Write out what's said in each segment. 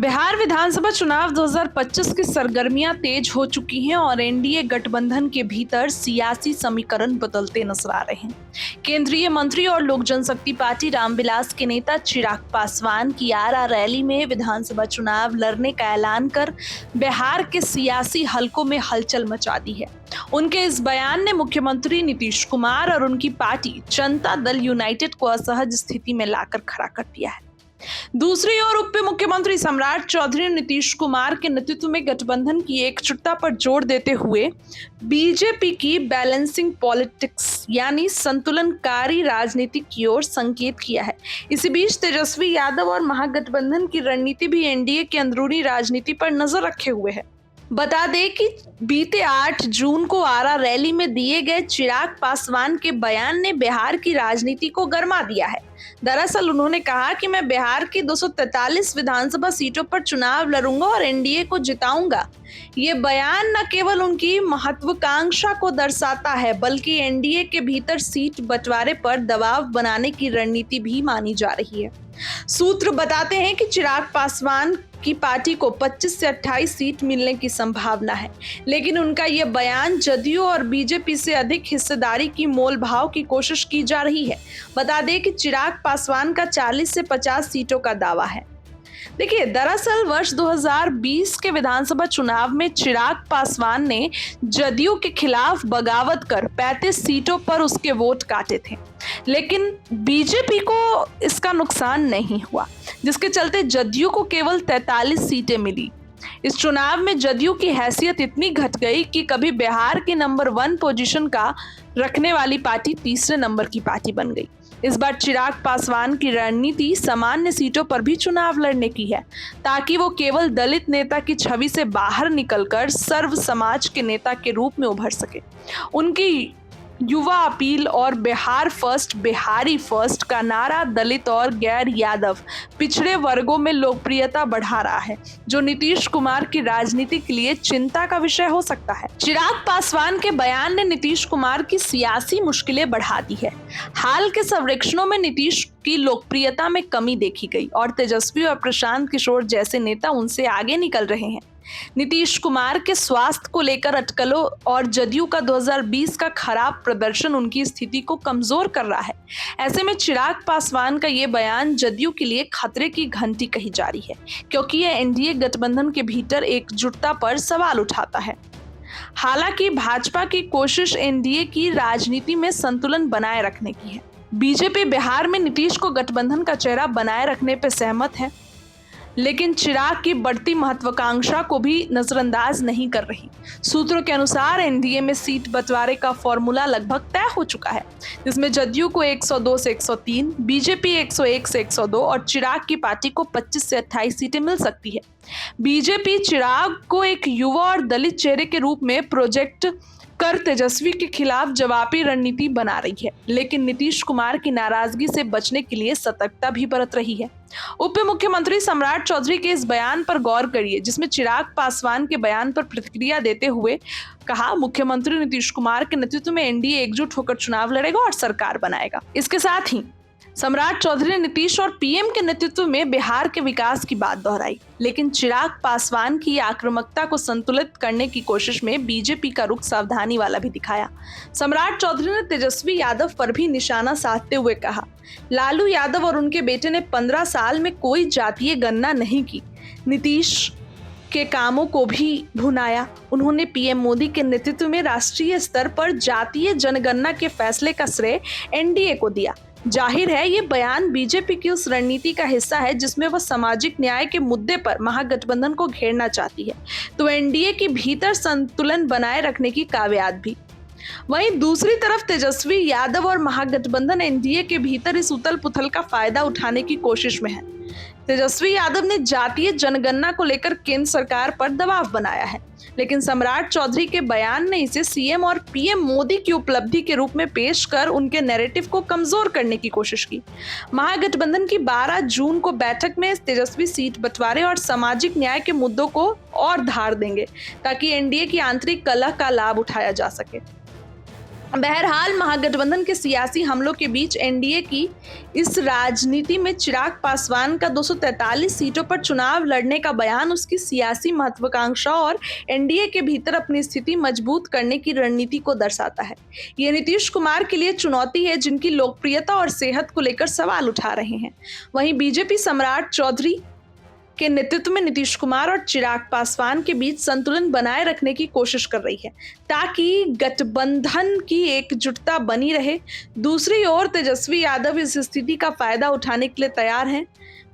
बिहार विधानसभा चुनाव 2025 की सरगर्मियां तेज हो चुकी हैं और एनडीए गठबंधन के भीतर सियासी समीकरण बदलते नजर आ रहे हैं। केंद्रीय मंत्री और लोक जनशक्ति पार्टी रामविलास के नेता चिराग पासवान की आरा रैली में विधानसभा चुनाव लड़ने का ऐलान कर बिहार के सियासी हलकों में हलचल मचा दी है। उनके इस बयान ने मुख्यमंत्री नीतीश कुमार और उनकी पार्टी जनता दल यूनाइटेड को असहज स्थिति में लाकर खड़ा कर दिया है। दूसरी ओर उप मुख्यमंत्री सम्राट चौधरी ने नीतीश कुमार के नेतृत्व में गठबंधन की एकजुटता पर जोर देते हुए बीजेपी की बैलेंसिंग पॉलिटिक्स यानी संतुलनकारी राजनीति की ओर संकेत किया है। इसी बीच तेजस्वी यादव और महागठबंधन की रणनीति भी एनडीए की अंदरूनी राजनीति पर नजर रखे हुए है। बता दें कि बीते 8 जून को आरा रैली में दिए गए चिराग पासवान के बयान ने बिहार की राजनीति को गरमा दिया है। दरअसल उन्होंने कहा कि मैं बिहार की 243 विधानसभा सीटों पर चुनाव लड़ूंगा और एनडीए को जिताऊंगा। ये बयान न केवल उनकी महत्वाकांक्षा को दर्शाता है बल्कि एनडीए के भीतर सीट बंटवारे पर दबाव बनाने की रणनीति भी मानी जा रही है। सूत्र बताते हैं कि चिराग पासवान की पार्टी को 25 से 28 सीट मिलने की संभावना है, लेकिन उनका यह बयान जदयू और बीजेपी से अधिक हिस्सेदारी की मोलभाव की कोशिश की जा रही है। बता दें कि चिराग पासवान का 40 से 50 सीटों का दावा है। देखिए, दरअसल वर्ष 2020 के विधानसभा चुनाव में चिराग पासवान ने जदयू के खिलाफ बगावत कर 35 सीटों पर उसके वोट काटे थे, लेकिन बीजेपी को इसका नुकसान नहीं हुआ, जिसके चलते जदयू को केवल 43 सीटें मिली। इस चुनाव में जदयू की हैसियत इतनी घट गई कि कभी बिहार की नंबर 1 पोजीशन का रखने वाली पार्टी तीसरे नंबर की पार्टी बन गई। इस बार चिराग पासवान की रणनीति सामान्य सीटों पर भी चुनाव लड़ने की है, ताकि वो केवल दलित नेता की छवि से बाहर निकलकर सर्व समाज के नेता के रूप में उभर सके। उनकी युवा अपील और बिहार फर्स्ट बिहारी फर्स्ट का नारा दलित और गैर यादव पिछड़े वर्गों में लोकप्रियता बढ़ा रहा है, जो नीतीश कुमार की राजनीति के लिए चिंता का विषय हो सकता है। चिराग पासवान के बयान ने नीतीश कुमार की सियासी मुश्किलें बढ़ा दी है। हाल के सर्वेक्षणों में नीतीश की लोकप्रियता में कमी देखी गई और तेजस्वी और प्रशांत किशोर जैसे नेता उनसे आगे निकल रहे हैं। नीतीश कुमार के स्वास्थ्य को लेकर अटकलों और जदयू का 2020 का खराब प्रदर्शन उनकी स्थिति को कमजोर कर रहा है। ऐसे में चिराग पासवान का ये बयान जदयू के लिए खतरे की घंटी कही जा रही है, क्योंकि यह एनडीए गठबंधन के भीतर एकजुटता पर सवाल उठाता है। हालांकि भाजपा की कोशिश एनडीए की राजनीति में संतुलन बनाए रखने की है। बीजेपी बिहार में नीतीश को गठबंधन का चेहरा बनाए रखने पर सहमत है, लेकिन चिराग की बढ़ती महत्वाकांक्षा को भी नजरअंदाज नहीं कर रही। सूत्रों के अनुसार एनडीए में सीट बंटवारे का फॉर्मूला लगभग तय हो चुका है, जिसमें जदयू को 102 से 103, बीजेपी 101 से 102 और चिराग की पार्टी को 25 से 28 सीटें मिल सकती है। बीजेपी चिराग को एक युवा और दलित चेहरे के रूप में प्रोजेक्ट कर तेजस्वी के खिलाफ जवाबी रणनीति बना रही है, लेकिन नीतीश कुमार की नाराजगी से बचने के लिए सतर्कता भी बरत रही है। उप मुख्यमंत्री सम्राट चौधरी के इस बयान पर गौर करिए, जिसमें चिराग पासवान के बयान पर प्रतिक्रिया देते हुए कहा, मुख्यमंत्री नीतीश कुमार के नेतृत्व में एनडीए एकजुट होकर चुनाव लड़ेगा और सरकार बनाएगा। इसके साथ ही सम्राट चौधरी ने नीतीश और पीएम के नेतृत्व में बिहार के विकास की बात दोहराई, लेकिन चिराग पासवान की आक्रामकता को संतुलित करने की कोशिश में बीजेपी का रुख सावधानी वाला भी दिखाया। सम्राट चौधरी ने तेजस्वी यादव पर भी निशाना साधते हुए कहा, लालू यादव और उनके बेटे ने 15 साल में कोई जातीय गणना नहीं की, नीतीश के कामों को भी भुनाया। उन्होंने पीएम मोदी के नेतृत्व में राष्ट्रीय स्तर पर जातीय जनगणना के फैसले का श्रेय एनडीए को दिया। जाहिर है ये बयान बीजेपी की उस रणनीति का हिस्सा है जिसमें वह सामाजिक न्याय के मुद्दे पर महागठबंधन को घेरना चाहती है, तो एनडीए के भीतर संतुलन बनाए रखने की कावियात भी। वहीं दूसरी तरफ तेजस्वी यादव और महागठबंधन एनडीए के भीतर इस उथल पुथल का फायदा उठाने की कोशिश में है। तेजस्वी यादव ने जातीय जनगणना को लेकर केंद्र सरकार पर दबाव बनाया है, लेकिन सम्राट चौधरी के बयान ने इसे सीएम और पीएम मोदी की उपलब्धि के रूप में पेश कर उनके नैरेटिव को कमजोर करने की कोशिश की। महागठबंधन की 12 जून को बैठक में तेजस्वी सीट बंटवारे और सामाजिक न्याय के मुद्दों को और धार देंगे, ताकि एनडीए की आंतरिक कलह का लाभ उठाया जा सके। बहरहाल महागठबंधन के सियासी हमलों के बीच एनडीए की इस राजनीति में चिराग पासवान का 243 सीटों पर चुनाव लड़ने का बयान उसकी सियासी महत्वाकांक्षा और एनडीए के भीतर अपनी स्थिति मजबूत करने की रणनीति को दर्शाता है। ये नीतीश कुमार के लिए चुनौती है, जिनकी लोकप्रियता और सेहत को लेकर सवाल उठा रहे हैं। वहीं बीजेपी सम्राट चौधरी के नेतृत्व में नीतीश कुमार और चिराग पासवान के बीच संतुलन बनाए रखने की कोशिश कर रही है, ताकि गठबंधन की एकजुटता बनी रहे। दूसरी ओर तेजस्वी यादव इस स्थिति का फायदा उठाने के लिए तैयार हैं।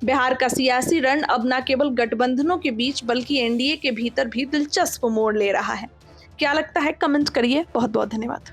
बिहार का सियासी रण अब न केवल गठबंधनों के बीच बल्कि एनडीए के भीतर भी दिलचस्प मोड़ ले रहा है। क्या लगता है, कमेंट करिए। बहुत बहुत धन्यवाद।